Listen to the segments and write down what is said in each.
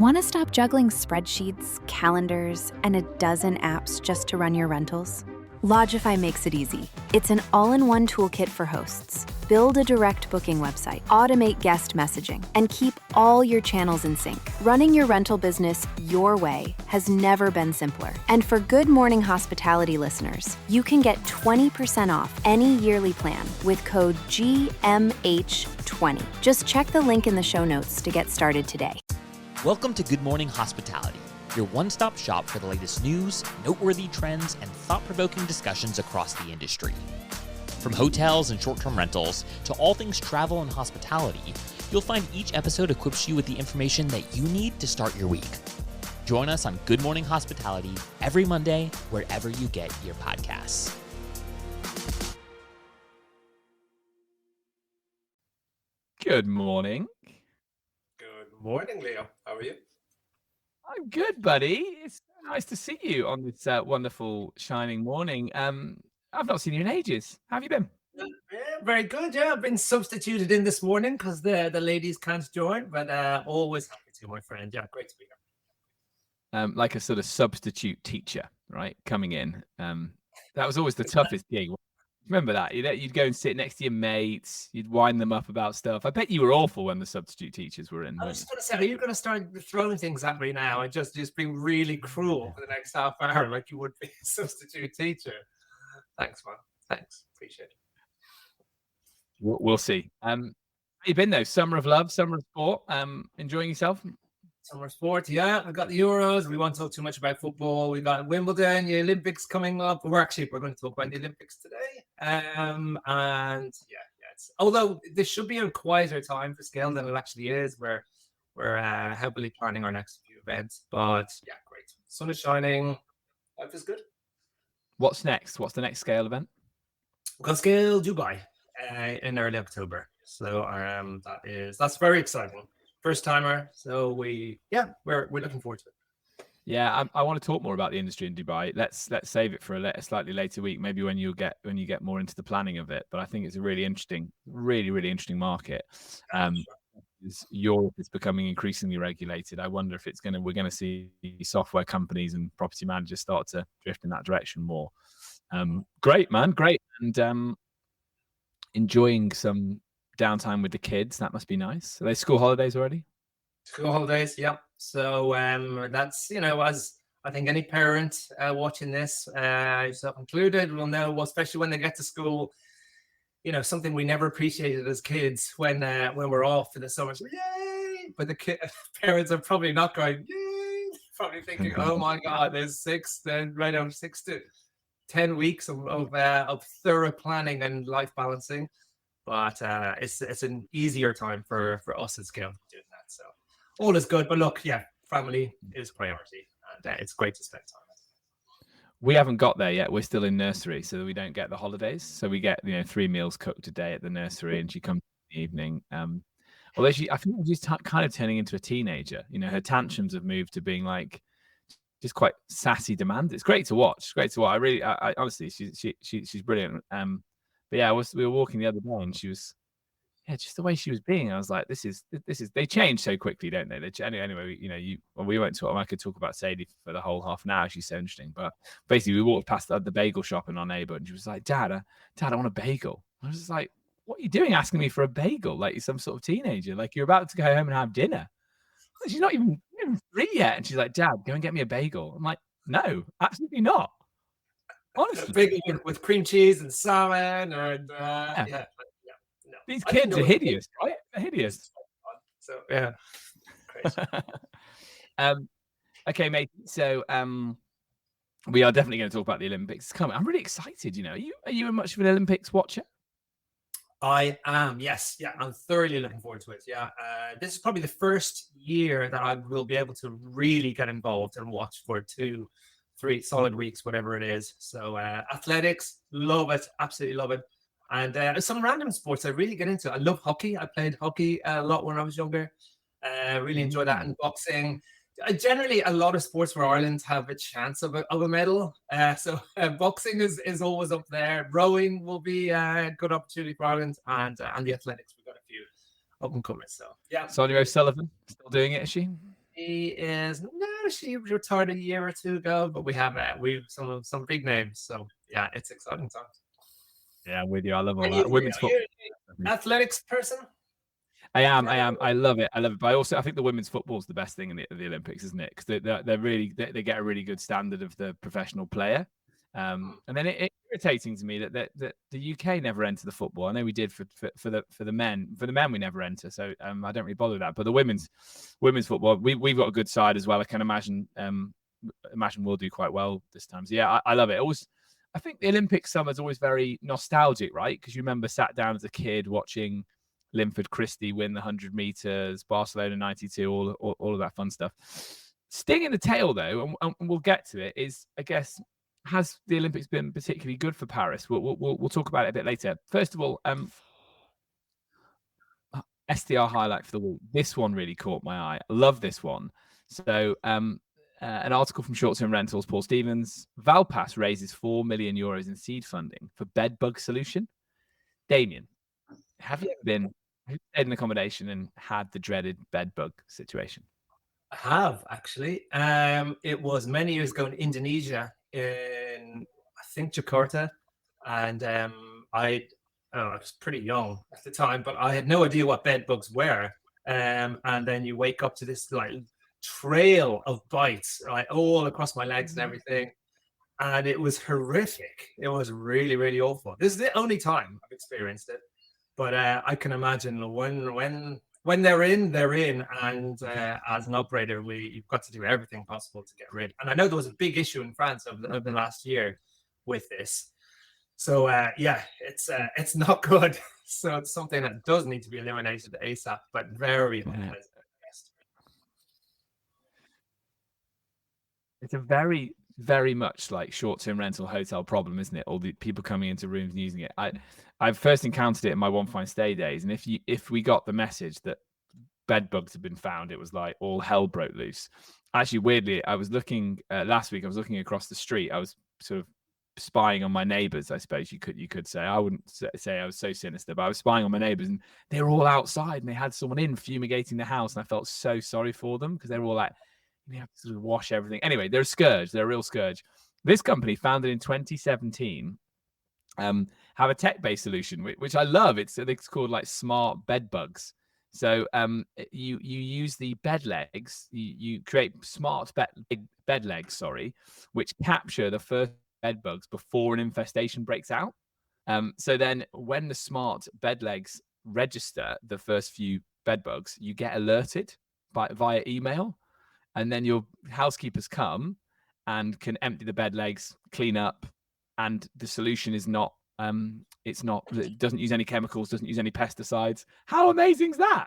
Want to stop juggling spreadsheets, calendars, and a dozen apps just to run your rentals? Logify makes it easy. It's an all-in-one toolkit for hosts. Build a direct booking website, automate guest messaging, and keep all your channels in sync. Running your rental business your way has never been simpler. And for Good Morning Hospitality listeners, you can get 20% off any yearly plan with code GMH20. Just check the link in the show notes to get started today. Welcome to Good Morning Hospitality, your one-stop shop for the latest news, noteworthy trends, and thought-provoking discussions across the industry. From hotels and short-term rentals to all things travel and hospitality, you'll find each episode equips you with the information that you need to start your week. Join us on Good Morning Hospitality every Monday, wherever you get your podcasts. Good morning. Good morning, Leo. How are you? I'm good, buddy. It's nice to see you on this wonderful shining morning. I've not seen you in ages. How have you been? Yeah, very good. Yeah, I've been substituted in this morning because the ladies can't join, but always happy to, my friend. Yeah, great to be here. Like a sort of substitute teacher, right? Coming in. That was always the toughest gig. Remember that? You'd go and sit next to your mates. You'd wind them up about stuff. I bet you were awful when the substitute teachers were in. I was just going to say, are you going to start throwing things at me now and just being really cruel for the next half hour like you would be a substitute teacher? Thanks, man. Thanks. Appreciate it. We'll see. How you been though? Summer of love, summer of sport. Enjoying yourself? Summer sport, yeah. I've got the Euros. We won't talk too much about football. We got Wimbledon, the Olympics coming up. We're going to talk about the Olympics today. And it's, although this should be a quieter time for scale than it actually is. We're heavily planning our next few events. But yeah, great. Sun is shining. Life is good. What's next? What's the next scale event? We've got Scale Dubai in early October. So that's very exciting. First timer, so we're looking forward to it. Yeah, I want to talk more about the industry in Dubai. Let's save it for a slightly later week, maybe when you get more into the planning of it. But I think it's a really interesting market. Europe is becoming increasingly regulated. I wonder if we're going to see software companies and property managers start to drift in that direction more. Great, man, great, and enjoying some downtime with the kids. That must be nice. Are they school holidays already? School holidays, yeah. So that's, as I think any parent watching this, yourself included, will know, especially when they get to school, something we never appreciated as kids when we're off for the summer. So, yay! But the parents are probably not going, yay! Probably thinking, oh my God, there's 6 to 10 weeks of thorough planning and life balancing. But it's an easier time for us at Scale doing that. So all is good. But look, yeah, family is priority. And it's great to spend time. We haven't got there yet. We're still in nursery, so we don't get the holidays. So we get 3 meals cooked a day at the nursery, and she comes in the evening. Although I think she's kind of turning into a teenager. Her tantrums have moved to being like just quite sassy demand. It's great to watch. I honestly, she's brilliant. But yeah, we were walking the other day, and she was, just the way she was being. I was like, this is. They change so quickly, don't they? Anyway, we won't talk. I could talk about Sadie for the whole half an hour. She's so interesting. But basically, we walked past the bagel shop in our neighbor, and she was like, "Dad, I want a bagel." I was just like, "What are you doing, asking me for a bagel? Like you're some sort of teenager? Like you're about to go home and have dinner?" She's not even 3 yet, and she's like, "Dad, go and get me a bagel." I'm like, "No, absolutely not." Honestly, bagel with cream cheese and salmon, and no. These kids are hideous, right? They're hideous. So yeah, crazy. Okay, mate. So we are definitely going to talk about the Olympics coming. I'm really excited. Are you much of an Olympics watcher? I am. Yes, yeah. I'm thoroughly looking forward to it. Yeah, this is probably the first year that I will be able to really get involved and watch for 2-3 solid weeks, whatever it is. So athletics, love it, absolutely love it. And some random sports I really get into. I love hockey. I played hockey a lot when I was younger. Really enjoy that. And boxing. Generally, a lot of sports for Ireland have a chance of a medal. So boxing is always up there. Rowing will be a good opportunity for Ireland. And the athletics, we've got a few up and coming. So yeah. Sonia O'Sullivan still doing it, is she? She retired a year or two ago, but we have some big names. So yeah, it's exciting times. Yeah, I'm with you. I love all And that. Women's are football. you an athletics person? I am. I love it. But I think the women's football is the best thing in the Olympics, isn't it? Because they're really they get a really good standard of the professional player. And then it's irritating to me that the UK never enter the football. I know we did for the men. For the men, we never enter, so I don't really bother with that. But the women's football, we've got a good side as well. I can imagine we'll do quite well this time. So yeah, I love it. I think the Olympic summer is always very nostalgic, right? Because you remember sat down as a kid watching Linford Christie win the 100 meters, Barcelona 92, all of that fun stuff. Sting in the tail, though, and we'll get to it, is, I guess, has the Olympics been particularly good for Paris? We'll talk about it a bit later. First of all, STR highlight for the week. This one really caught my eye. I love this one. So, an article from Short Term Rentals, Paul Stevens. Valpass raises €4 million in seed funding for bed bug solution. Damian, have you stayed in accommodation and had the dreaded bed bug situation? I have, actually. It was many years ago in Indonesia, in I think Jakarta, and I was pretty young at the time, but I had no idea what bed bugs were. And then you wake up to this like trail of bites, right, all across my legs and everything, and it was horrific. It was really, really awful. This is the only time I've experienced it, but I can imagine when they're in, and as an operator, you've got to do everything possible to get rid. And I know there was a big issue in France over the last year with this. So yeah, it's not good. So it's something that does need to be eliminated ASAP, but very bad. It's a very, very much like short-term rental hotel problem, isn't it? All the people coming into rooms and using it. I first encountered it in my One Fine Stay days, and if we got the message that bed bugs had been found, it was like all hell broke loose. Actually, weirdly, I was looking last week. I was looking across the street. I was sort of spying on my neighbors, I suppose you could say. I wouldn't say I was so sinister, but I was spying on my neighbors, and they were all outside, and they had someone in fumigating the house, and I felt so sorry for them because they were all like, you have to sort of wash everything. Anyway, they're a scourge. They're a real scourge. This company, founded in 2017, have a tech-based solution, which I love. It's called like smart bed bugs. So you use the bed legs. You create smart bed legs, which capture the first bed bugs before an infestation breaks out. So then when the smart bed legs register the first few bed bugs, you get alerted via email. And then your housekeepers come and can empty the bed legs, clean up, and the solution is not. It doesn't use any chemicals, doesn't use any pesticides. How amazing is that?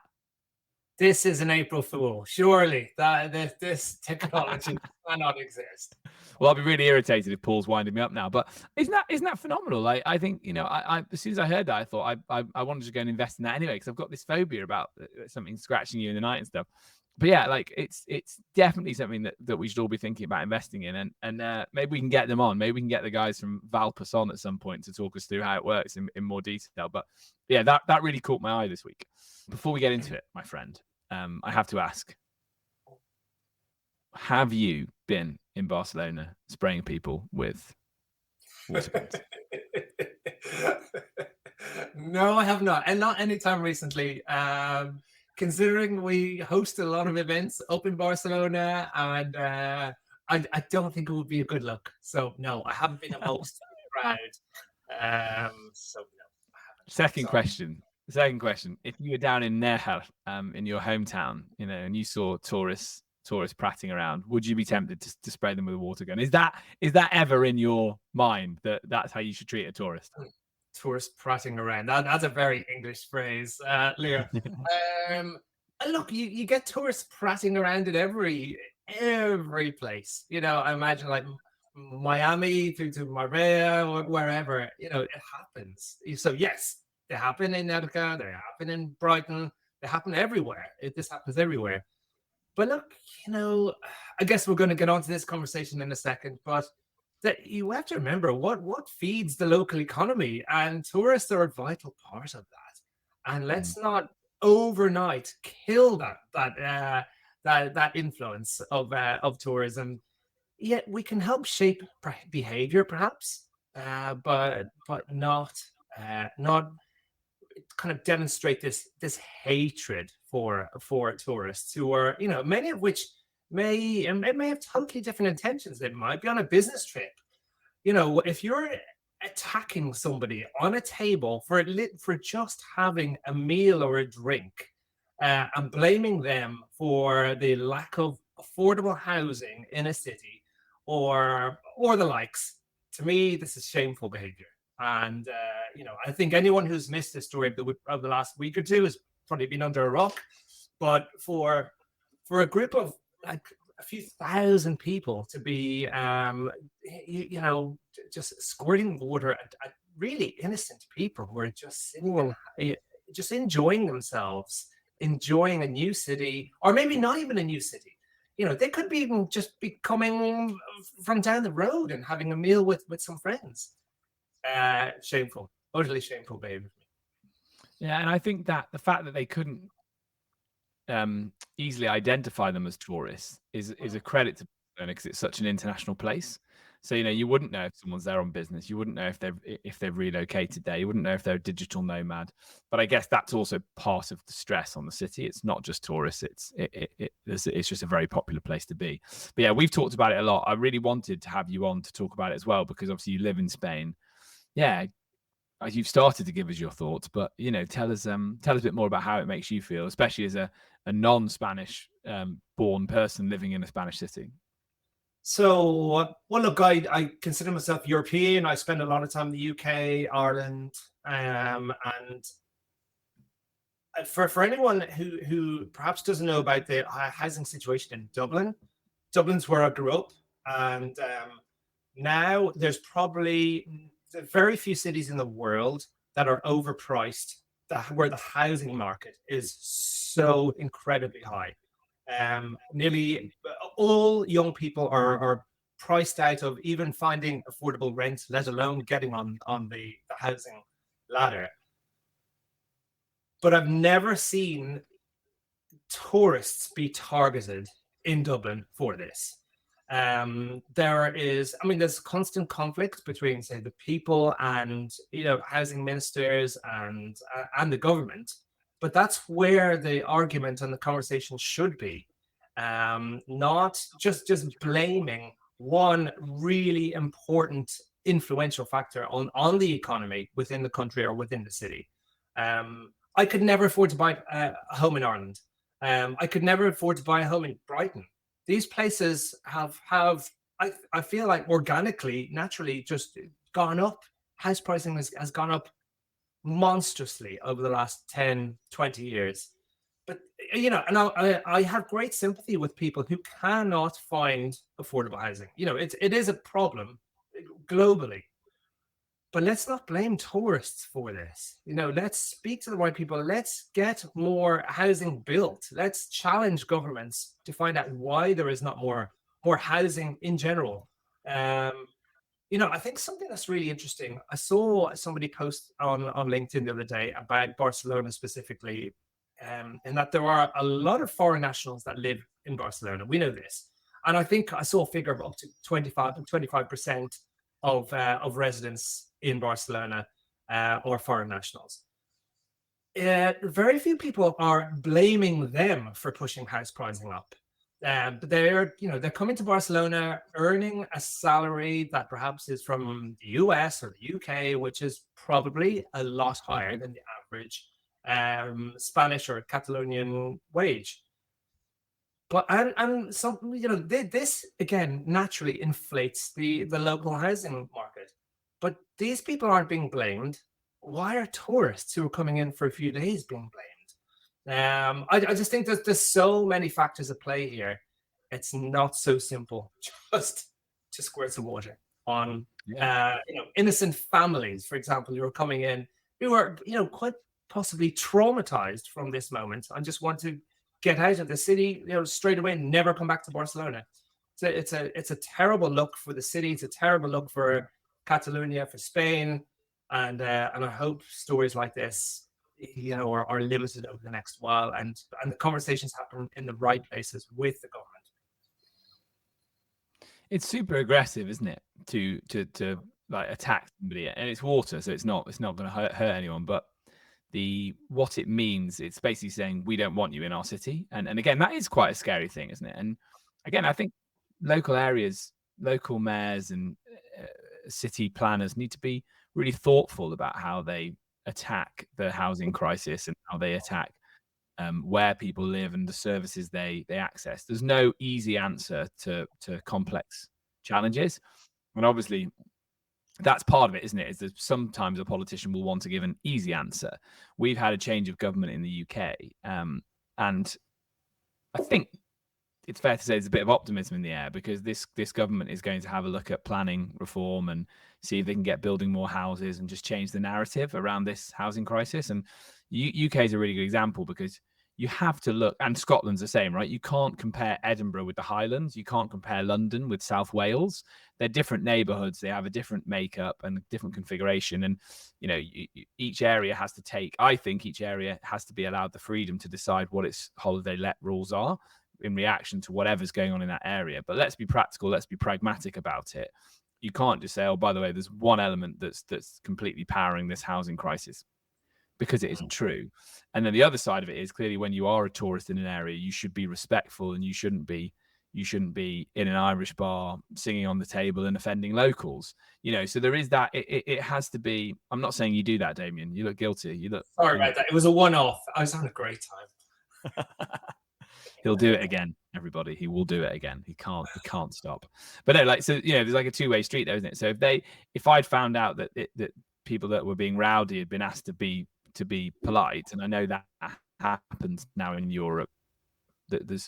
This is an April Fool. Surely this technology cannot exist. Well, I'll be really irritated if Paul's winding me up now. But isn't that phenomenal? Like, I think, I as soon as I heard that, I thought I wanted to go and invest in that anyway, because I've got this phobia about something scratching you in the night and stuff. But yeah, like it's definitely something that we should all be thinking about investing in, and maybe we can get them on. Maybe we can get the guys from Valpass on at some point to talk us through how it works in more detail. But yeah, that really caught my eye this week. Before we get into it, my friend, I have to ask: have you been in Barcelona spraying people with water guns? No, I have not, and not anytime recently. Considering we host a lot of events up in Barcelona, and I don't think it would be a good look. So no, I haven't been a host crowd. So no, I haven't. Second question: if you were down in Nerja, in your hometown, and you saw tourists prattling around, would you be tempted to spray them with a water gun? Is that ever in your mind that's how you should treat a tourist? Tourists prattling around. That's a very English phrase, Leo. Look, you get tourists prattling around at every place. I imagine like Miami to Marbella or wherever. It happens. So yes, they happen in Utica, they happen in Brighton, they happen everywhere. This happens everywhere. But look, I guess we're going to get onto this conversation in a second, but that you have to remember what feeds the local economy, and tourists are a vital part of that. And let's not overnight kill that that influence of tourism. Yet we can help shape behavior, perhaps, but not kind of demonstrate this hatred for tourists who are, many of which may have totally different intentions. They might be on a business trip. If you're attacking somebody on a table for just having a meal or a drink, and blaming them for the lack of affordable housing in a city, or the likes, to me, this is shameful behavior. And I think anyone who's missed this story of the last week or two has probably been under a rock. But for a group of like a few thousand people to be, just squirting water at really innocent people who are just sitting and just enjoying themselves, enjoying a new city, or maybe not even a new city. They could be even just be coming from down the road and having a meal with some friends. Shameful, utterly shameful behavior. Yeah, and I think that the fact that they couldn't easily identify them as tourists is a credit to Barcelona, because it's such an international place. So you wouldn't know if someone's there on business. You wouldn't know if they've relocated there. You wouldn't know if they're a digital nomad. But I guess that's also part of the stress on the city. It's not just tourists. It's just a very popular place to be. But yeah, we've talked about it a lot. I really wanted to have you on to talk about it as well, because obviously you live in Spain. Yeah, you've started to give us your thoughts, but tell us a bit more about how it makes you feel, especially as a non-Spanish born person living in a Spanish city. So, well, look, I consider myself European. I spend a lot of time in the UK, Ireland, and for anyone who perhaps doesn't know about the housing situation in Dublin, Dublin's where I grew up, and now there's probably very few cities in the world that are overpriced, where the housing market is so incredibly high. Nearly all young people are priced out of even finding affordable rent, let alone getting on the housing ladder. But I've never seen tourists be targeted in Dublin for this. There's constant conflict between, say, the people and housing ministers and the government. But that's where the argument and the conversation should be, not just blaming one really important influential factor on the economy within the country or within the city. I could never afford to buy a home in Ireland. I could never afford to buy a home in Brighton. These places have I feel like organically, naturally just gone up. House pricing has gone up monstrously over the last 10, 20 years. But, and I have great sympathy with people who cannot find affordable housing. It is a problem globally. But let's not blame tourists for this. Let's speak to the right people. Let's get more housing built. Let's challenge governments to find out why there is not more housing in general. I think something that's really interesting. I saw somebody post on LinkedIn the other day about Barcelona specifically, and that there are a lot of foreign nationals that live in Barcelona. We know this. And I think I saw a figure of up to 25% of residents in Barcelona or foreign nationals. Very few people are blaming them for pushing house pricing up. But they're coming to Barcelona earning a salary that perhaps is from the US or the UK, which is probably a lot higher than the average Spanish or Catalonian wage. But and some this again naturally inflates the local housing market. But these people aren't being blamed. Why are tourists who are coming in for a few days being blamed? I just think that there's so many factors at play here. It's not so simple just to squirt some water on innocent families, for example, who are coming in, who are quite possibly traumatized from this moment and just want to get out of the city straight away and never come back to Barcelona. So it's a terrible look for the city. It's a terrible look for Catalonia, for Spain, and I hope stories like this are limited over the next while, and the conversations happen in the right places with the government. It's super aggressive, isn't it, to like attack somebody, and it's water, so it's not going to hurt anyone. But what it means, it's basically saying we don't want you in our city, and again, that is quite a scary thing, isn't it? And again, I think local areas, local mayors, and city planners need to be really thoughtful about how they attack the housing crisis and how they attack where people live and the services they access. There's no easy answer to complex challenges, and obviously that's part of it, isn't it? Is that sometimes a politician will want to give an easy answer. We've had a change of government in the UK, and I think it's fair to say there's a bit of optimism in the air, because this government is going to have a look at planning reform and see if they can get building more houses and just change the narrative around this housing crisis. And UK is a really good example, because you have to look, and Scotland's the same, right? You can't compare Edinburgh with the Highlands. You can't compare London with South Wales. They're different neighborhoods. They have a different makeup and different configuration. And, each area has to I think each area has to be allowed the freedom to decide what its holiday let rules are in reaction to whatever's going on in that area. But let's be practical. Let's be pragmatic about it. You can't just say, oh, by the way, there's one element that's completely powering this housing crisis, because it isn't true. And then the other side of it is, clearly, when you are a tourist in an area, you should be respectful, and you shouldn't be in an Irish bar singing on the table and offending locals. So there is that. It has to be. I'm not saying you do that, Damian. You look guilty. You look. Sorry about that. It was a one-off. I was having a great time. He'll do it again, everybody. He will do it again. He can't stop. But no, there's like a two-way street there, isn't it? So if I'd found out that people that were being rowdy had been asked to be polite, and I know that happens now in Europe, it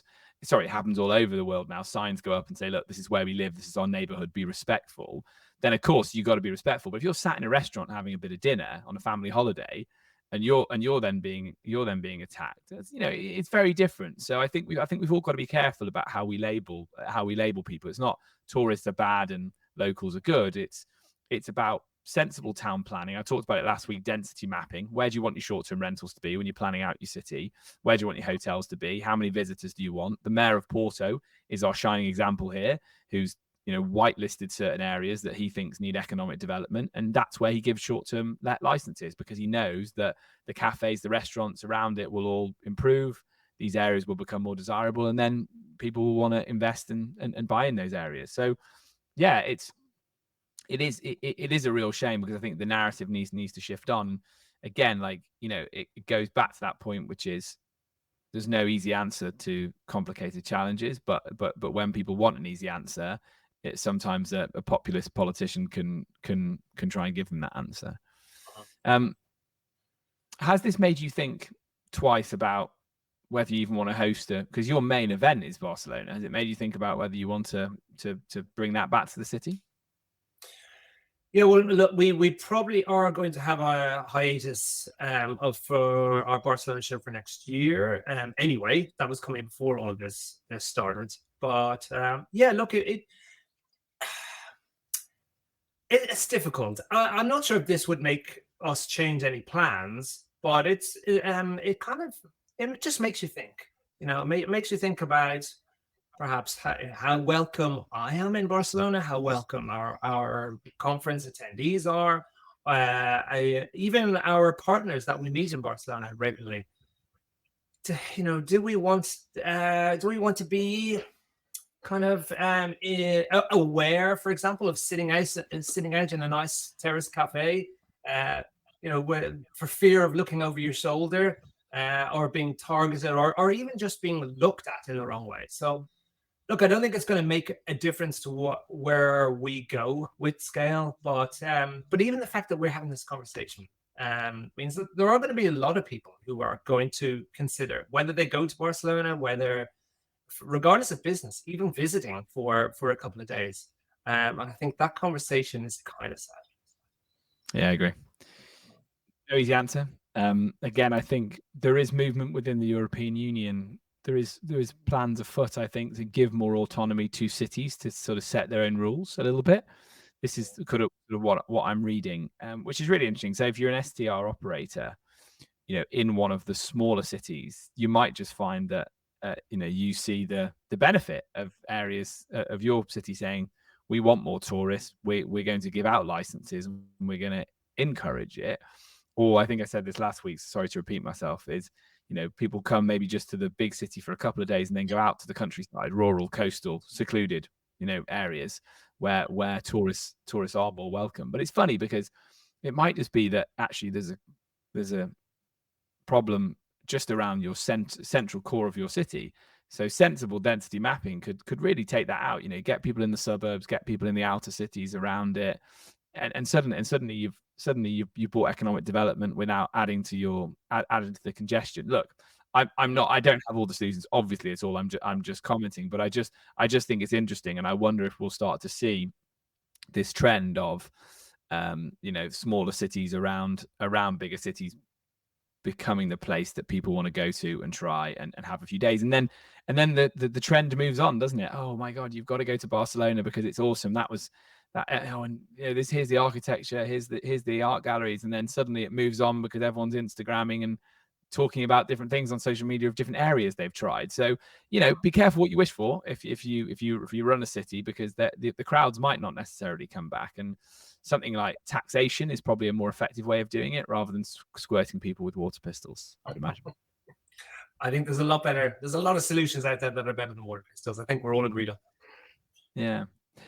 happens all over the world now. Signs go up and say, look, this is where we live, this is our neighborhood, be respectful. Then of course you got to be respectful. But if you're sat in a restaurant having a bit of dinner on a family holiday, and you're then being attacked, it's very different. So I think we've all got to be careful about how we label people. It's not tourists are bad and locals are good. It's about sensible town planning. I talked about it last week. Density mapping. Where do you want your short-term rentals to be when you're planning out your city? Where do you want your hotels to be? How many visitors do you want? The mayor of Porto is our shining example here, who's whitelisted certain areas that he thinks need economic development, and that's where he gives short-term licenses, because he knows that the cafes, the restaurants around it will all improve. These areas will become more desirable, and then people will want to invest and buy in those areas. So yeah, it is a real shame, because I think the narrative needs to shift on. Again, it goes back to that point, which is there's no easy answer to complicated challenges, but when people want an easy answer, it's sometimes a populist politician can try and give them that answer. Has this made you think twice about whether you even want to host because your main event is Barcelona? Has it made you think about whether you want to bring that back to the city? Yeah, well, look, we probably are going to have a hiatus for our Barcelona show for next year. Anyway, that was coming before all of this started. But yeah, look, it's difficult. I'm not sure if this would make us change any plans, but it just makes you think. It makes you think about perhaps how welcome I am in Barcelona, how welcome our conference attendees are, even our partners that we meet in Barcelona regularly. Do we want to be kind of aware, for example, of sitting out in a nice terrace cafe, for fear of looking over your shoulder, or being targeted, or even just being looked at in the wrong way. So, look, I don't think it's going to make a difference to where we go with scale, but even the fact that we're having this conversation means that there are going to be a lot of people who are going to consider whether they go to Barcelona, whether, regardless of business, even visiting for a couple of days. And I think that conversation is kind of sad. Yeah, I agree. No easy answer. Again, I think there is movement within the European Union. There is plans afoot, I think, to give more autonomy to cities to sort of set their own rules a little bit. This is kind of what I'm reading, which is really interesting. So if you're an STR operator, in one of the smaller cities, you might just find that you see the benefit of areas of your city saying, we want more tourists, we're going to give out licenses and we're going to encourage it. Or I think I said this last week, sorry to repeat myself, is people come maybe just to the big city for a couple of days and then go out to the countryside, rural, coastal, secluded areas where tourists are more welcome. But it's funny because it might just be that actually there's a problem just around your central core of your city. So sensible density mapping could really take that out. Get people in the suburbs, get people in the outer cities around it, and suddenly you've brought economic development without adding to the congestion. Look, I don't have all the solutions. Obviously, it's all I'm just commenting, but I just think it's interesting, and I wonder if we'll start to see this trend of smaller cities around bigger cities becoming the place that people want to go to and try and have a few days, and then the trend moves on, doesn't it? Oh my God, you've got to go to Barcelona because it's awesome. That was that. And here's the architecture, here's the art galleries, and then suddenly it moves on because everyone's Instagramming and talking about different things on social media of different areas they've tried. So be careful what you wish for if you run a city, because the crowds might not necessarily come back. And something like taxation is probably a more effective way of doing it rather than squirting people with water pistols, I'd imagine. I think there's a lot of solutions out there that are better than water pistols. I think we're all agreed on. Yeah.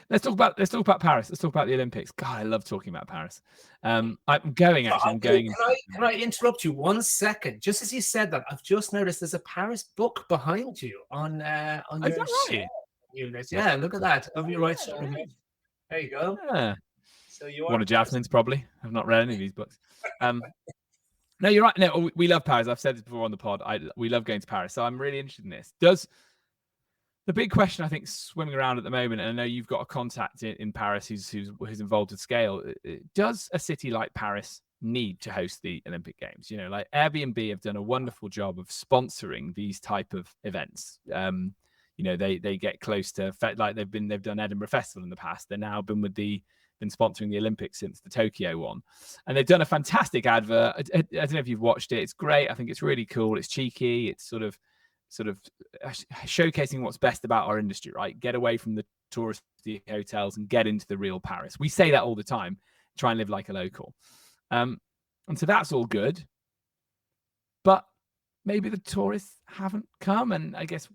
Let's talk about Paris. Let's talk about the Olympics. God, I love talking about Paris. I'm going. Can I interrupt you 1 second? Just as you said that, I've just noticed there's a Paris book behind you on your right? unit. Yeah, look at that. Over your right shoulder. There you go. Yeah. So you are one of Jasmine's probably. I've not read any of these books. No, you're right. No, we love Paris. I've said this before on the pod. We love going to Paris. So I'm really interested in this. The big question, I think, swimming around at the moment, and I know you've got a contact in Paris who's involved with scale. Does a city like Paris need to host the Olympic Games? Like Airbnb have done a wonderful job of sponsoring these type of events. They get close to, like they've done Edinburgh Festival in the past. They've now been sponsoring the Olympics since the Tokyo one, and they've done a fantastic advert. I don't know if you've watched it. It's great. I think it's really cool. It's cheeky. It's sort of showcasing what's best about our industry, right? Get away from the touristy hotels and get into the real Paris. We say that all the time. Try and live like a local. And so that's all good. But maybe the tourists haven't come. And I guess,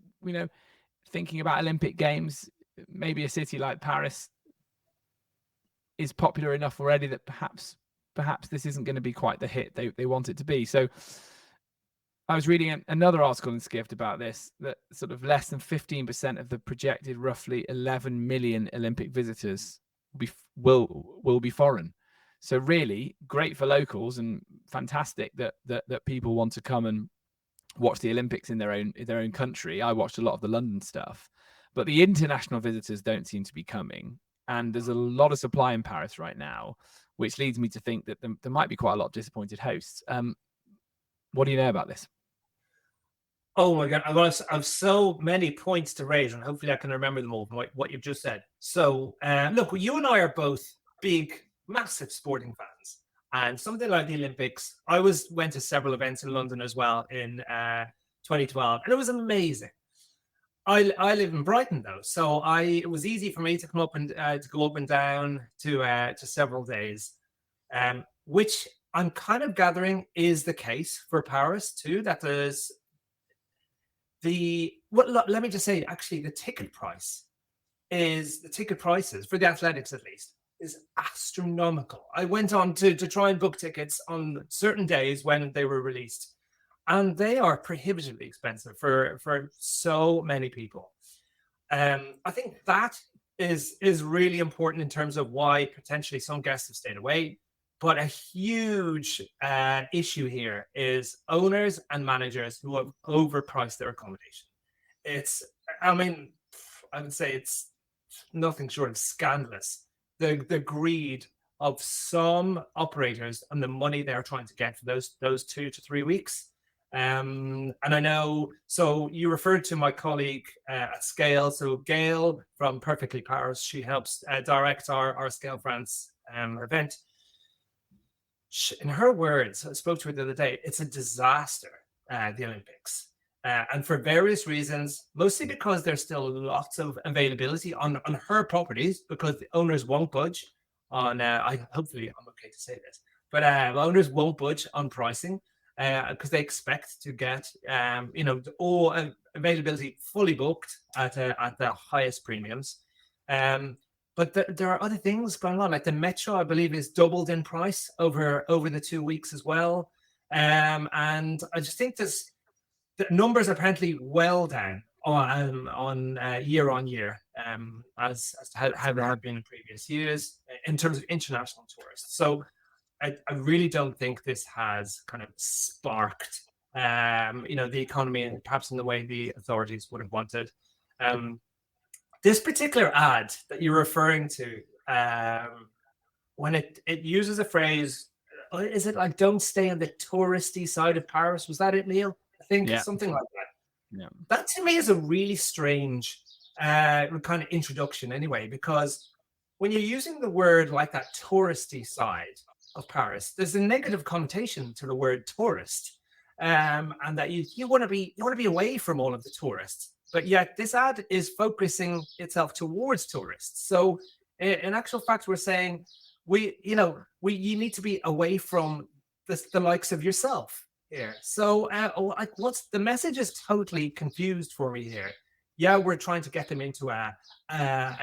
thinking about Olympic Games, maybe a city like Paris is popular enough already that perhaps this isn't going to be quite the hit they want it to be. So I was reading another article in Skift about this, that sort of less than 15% of the projected roughly 11 million Olympic visitors will be foreign. So really great for locals and fantastic that people want to come and watch the Olympics in their own country. I watched a lot of the London stuff, but the international visitors don't seem to be coming. And there's a lot of supply in Paris right now, which leads me to think that there might be quite a lot of disappointed hosts. What do you know about this? Oh my God, I've so many points to raise, and hopefully I can remember them all from what you've just said. So, look, you and I are both big, massive sporting fans, and something like the Olympics, I went to several events in London as well in 2012, and it was amazing. I live in Brighton though, so it was easy for me to come up and to go up and down to several days, which I'm kind of gathering is the case for Paris too. That there's let me just say, actually, the ticket prices for the athletics at least is astronomical. I went on to try and book tickets on certain days when they were released, and they are prohibitively expensive for so many people. I think that is really important in terms of why potentially some guests have stayed away. But a huge issue here is owners and managers who have overpriced their accommodation. I would say it's nothing short of scandalous. The greed of some operators and the money they're trying to get for those 2 to 3 weeks. And I know, so you referred to my colleague at Scale. So Gail from Perfectly Paris, she helps direct our Scale France event. in her words, I spoke to her the other day, it's a disaster, the Olympics. And for various reasons, mostly because there's still lots of availability on her properties because the owners won't budge on, hopefully I'm okay to say this, but the owners won't budge on pricing because they expect to get, all availability fully booked at the highest premiums. But there are other things going on, like the Metro, I believe, is doubled in price over the 2 weeks as well. And I just think the numbers are apparently well down on year on year, as how they have been in previous years in terms of international tourists. So I really don't think this has kind of sparked, the economy, and perhaps in the way the authorities would have wanted. This particular ad that you're referring to, when it uses a phrase, is it like "don't stay on the touristy side of Paris"? Was that it, Neil? I think something like that. Yeah. That to me is a really strange kind of introduction, anyway, because when you're using the word like that, touristy side of Paris, there's a negative connotation to the word tourist, and that you want to be away from all of the tourists. But yet this ad is focusing itself towards tourists. So in actual fact, we're saying you need to be away from the likes of yourself here. So what's the message is totally confused for me here. Yeah, we're trying to get them into a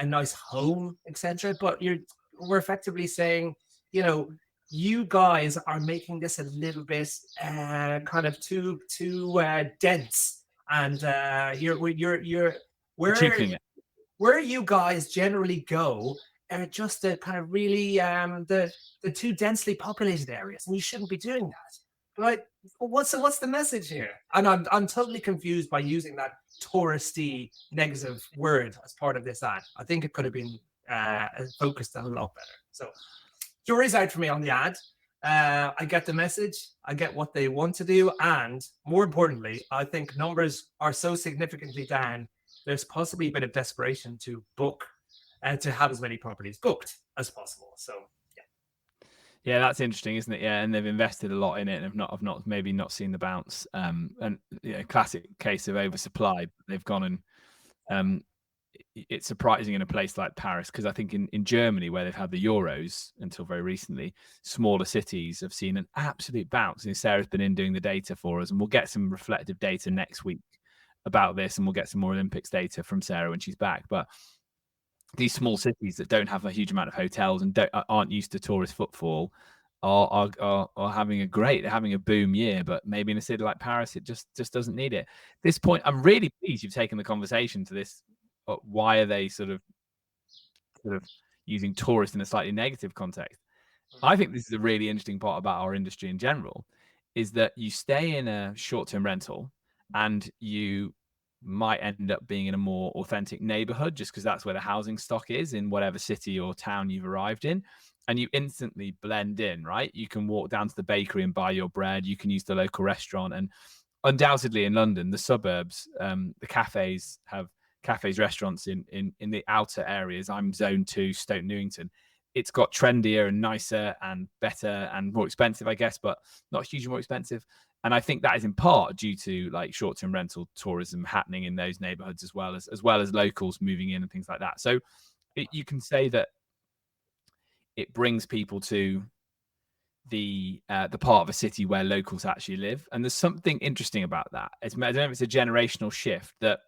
nice home, etc. But we're effectively saying, you guys are making this a little bit kind of too dense. And where you guys generally go are just the kind of really the too densely populated areas, and you shouldn't be doing that. But what's the message here? And I'm totally confused by using that touristy negative word as part of this ad. I think it could have been focused a lot better. So jury's out for me on the ad. I get the message, I get what they want to do, and more importantly, I think numbers are so significantly down, there's possibly a bit of desperation to book and to have as many properties booked as possible. So yeah, that's interesting, isn't it? Yeah, and they've invested a lot in it, and have not maybe not seen the bounce. And classic case of oversupply. They've gone and it's surprising in a place like Paris, because I think in Germany, where they've had the Euros until very recently, smaller cities have seen an absolute bounce. And Sarah's been in doing the data for us, and we'll get some reflective data next week about this, and we'll get some more Olympics data from Sarah when she's back. But these small cities that don't have a huge amount of hotels and aren't used to tourist footfall are having a boom year. But maybe in a city like Paris, it just doesn't need it. At this point, I'm really pleased you've taken the conversation to this. Why are they sort of using tourists in a slightly negative context? I think this is a really interesting part about our industry in general, is that you stay in a short-term rental and you might end up being in a more authentic neighborhood just because that's where the housing stock is in whatever city or town you've arrived in, and you instantly blend in, right? You can walk down to the bakery and buy your bread. You can use the local restaurant, and undoubtedly in London, the suburbs, the cafes, restaurants in the outer areas. I'm zone 2, Stoke Newington. It's got trendier and nicer and better and more expensive, I guess, but not hugely more expensive. And I think that is in part due to like short-term rental tourism happening in those neighborhoods, as well as locals moving in and things like that. So you can say that it brings people to the part of a city where locals actually live. And there's something interesting about that. I don't know if it's a generational shift that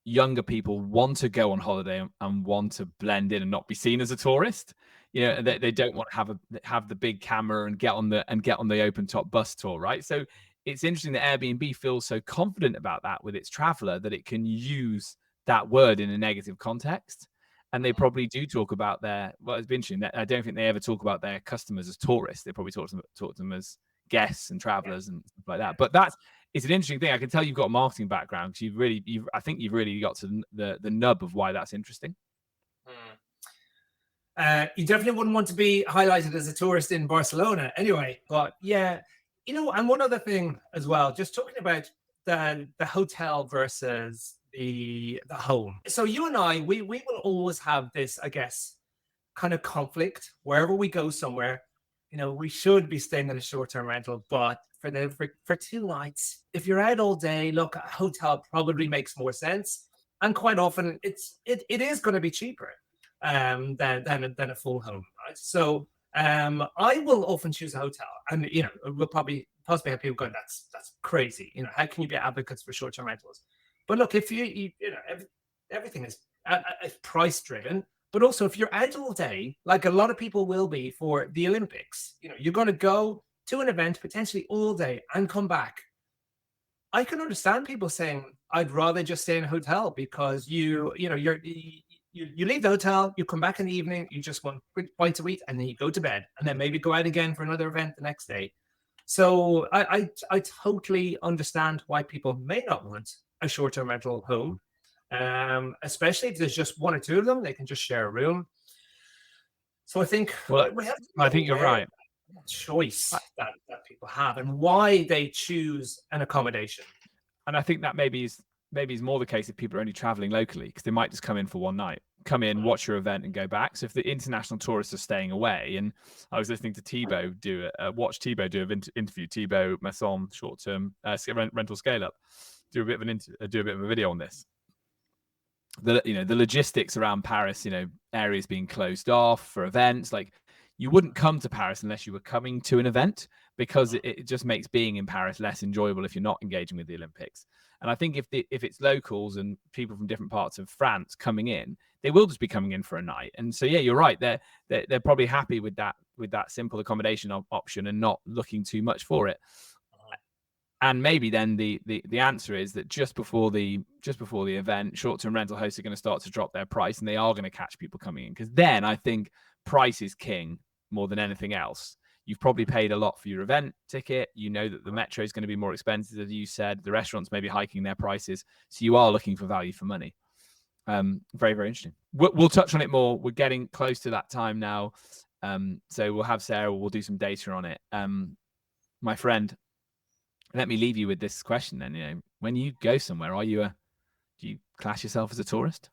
younger people want to go on holiday and want to blend in and not be seen as a tourist. They don't want to have the big camera and get on the open top bus tour, right? So it's interesting that Airbnb feels so confident about that with its traveler that it can use that word in a negative context. And they probably do talk about it's been interesting that I don't think they ever talk about their customers as tourists. They probably talk to them as guests and travelers and stuff like that. But it's an interesting thing. I can tell you've got a marketing background, because I think you've really got to the nub of why that's interesting. You definitely wouldn't want to be highlighted as a tourist in Barcelona anyway. But yeah, and one other thing as well, just talking about the hotel versus the home. So you and I, we will always have this, I guess, kind of conflict wherever we go somewhere. we should be staying in a short-term rental, but for 2 nights, if you're out all day, look, a hotel probably makes more sense, and quite often it is going to be cheaper than a full home, right? So I will often choose a hotel, and we'll possibly have people going, that's crazy. How can you be advocates for short-term rentals? But look, if everything is price driven, but also if you're out all day, like a lot of people will be for the Olympics, you're going to go to an event potentially all day and come back. I can understand people saying, I'd rather just stay in a hotel, because you leave the hotel, you come back in the evening, you just want a quick bite to eat, and then you go to bed, and then maybe go out again for another event the next day. So I totally understand why people may not want a short-term rental home, especially if there's just one or two of them, they can just share a room. So I think I think you're right. Choice that people have and why they choose an accommodation. And I think that maybe is more the case if people are only traveling locally, because they might just come in for one night, come in, watch your event, and go back. So if the international tourists are staying away, and I was listening to Thibaut watch Thibaut do an interview, Thibaut Masson, short-term rental scale-up, do a bit of a video on this. The logistics around Paris, areas being closed off for events, like you wouldn't come to Paris unless you were coming to an event, because it just makes being in Paris less enjoyable if you're not engaging with the Olympics. And I think if it's locals and people from different parts of France coming in, they will just be coming in for a night. And so, yeah, you're right. They're probably happy with that simple accommodation option and not looking too much for it. And maybe then the answer is that just before the event, short-term rental hosts are going to start to drop their price, and they are going to catch people coming in, because then I think price is king more than anything else. You've probably paid a lot for your event ticket. You know that the metro is going to be more expensive, as you said. The restaurants may be hiking their prices, so you are looking for value for money. Very, very interesting. We'll touch on it more. We're getting close to that time now, so we'll have Sarah. We'll do some data on it. My friend, let me leave you with this question then. When you go somewhere, do you class yourself as a tourist?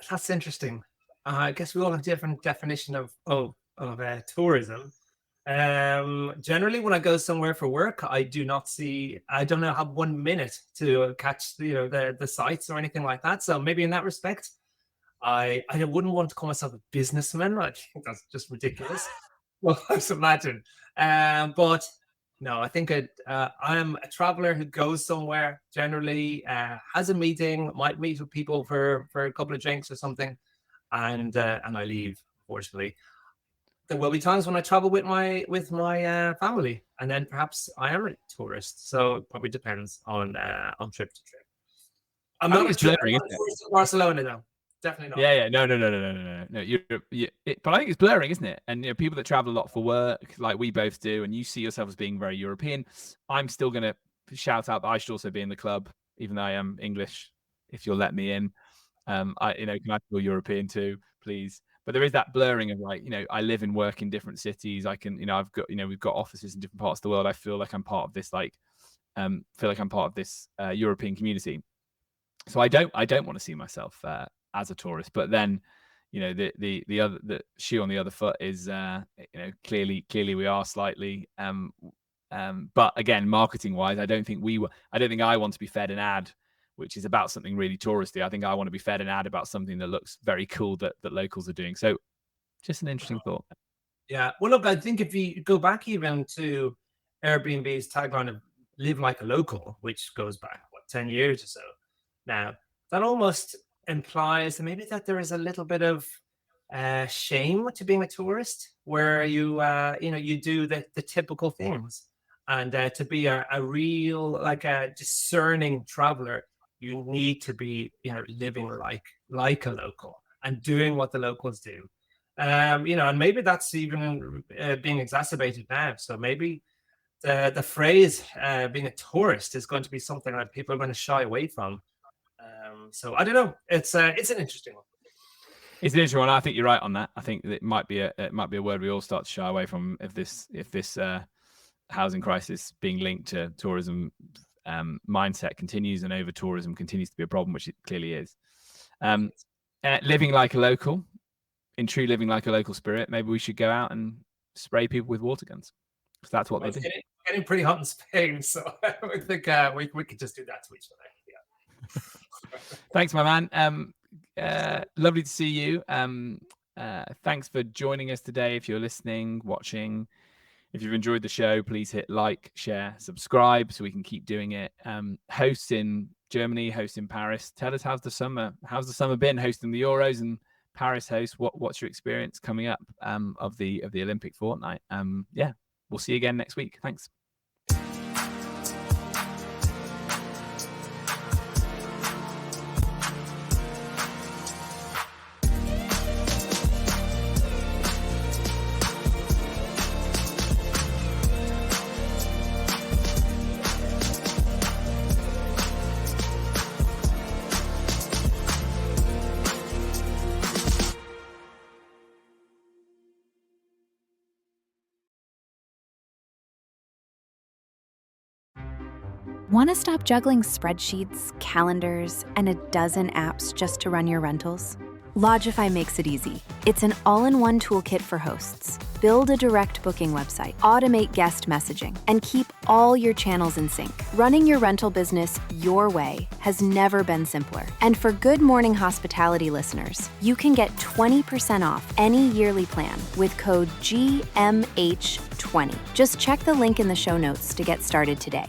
That's interesting. I guess we all have different definition of tourism. Generally, when I go somewhere for work, I don't have 1 minute to catch the sights or anything like that. So maybe in that respect, I wouldn't want to call myself a businessman. I think that's just ridiculous. Well, I just imagine. But no, I think I'm a traveler who goes somewhere, generally has a meeting, might meet with people for a couple of drinks or something, and I leave. Unfortunately, there will be times when I travel with my family, and then perhaps I am a tourist. So it probably depends on trip to trip. I'm not a tourist in Barcelona, though. Definitely not. Yeah. No. But I think it's blurring, isn't it? And people that travel a lot for work, like we both do, and you see yourself as being very European. I'm still going to shout out that I should also be in the club, even though I am English. If you'll let me in, can I feel European too, please? But there is that blurring of I live and work in different cities. I can, I've got, we've got offices in different parts of the world. I feel like I'm part of this, European community. So I don't want to see myself as a tourist. But then, the shoe on the other foot is, clearly we are slightly. But again, marketing wise, I don't think I want to be fed an ad which is about something really touristy. I think I want to be fed an ad about something that looks very cool that locals are doing. So just an interesting thought. Yeah. Well, look, I think if you go back even to Airbnb's tagline of live like a local, which goes back, 10 years or so now, that almost implies maybe that there is a little bit of shame to being a tourist, where you do the typical things, and to be a real a discerning traveler, you need to be living like a local and doing what the locals do. And maybe that's even being exacerbated now. So maybe the phrase being a tourist is going to be something that people are going to shy away from. So I don't know. It's an interesting one. It's an interesting one. I think you're right on that. I think that it might be a word we all start to shy away from if this housing crisis being linked to tourism mindset continues, and over tourism continues to be a problem, which it clearly is. Living like a local. in true living like a local spirit, maybe we should go out and spray people with water guns, because that's what they do. Getting pretty hot in Spain, so I think we could just do that to each other. Yeah. Thanks, my man. Lovely to see you. Thanks for joining us today. If you're listening, watching, if you've enjoyed the show, please hit like, share, subscribe so we can keep doing it. Hosts in Germany, hosts in Paris. Tell us how's the summer been hosting the Euros, and Paris host. What's your experience coming up of the Olympic fortnight? Yeah, we'll see you again next week. Thanks. Want to stop juggling spreadsheets, calendars, and a dozen apps just to run your rentals? Logify makes it easy. It's an all-in-one toolkit for hosts. Build a direct booking website, automate guest messaging, and keep all your channels in sync. Running your rental business your way has never been simpler. And for Good Morning Hospitality listeners, you can get 20% off any yearly plan with code GMH20. Just check the link in the show notes to get started today.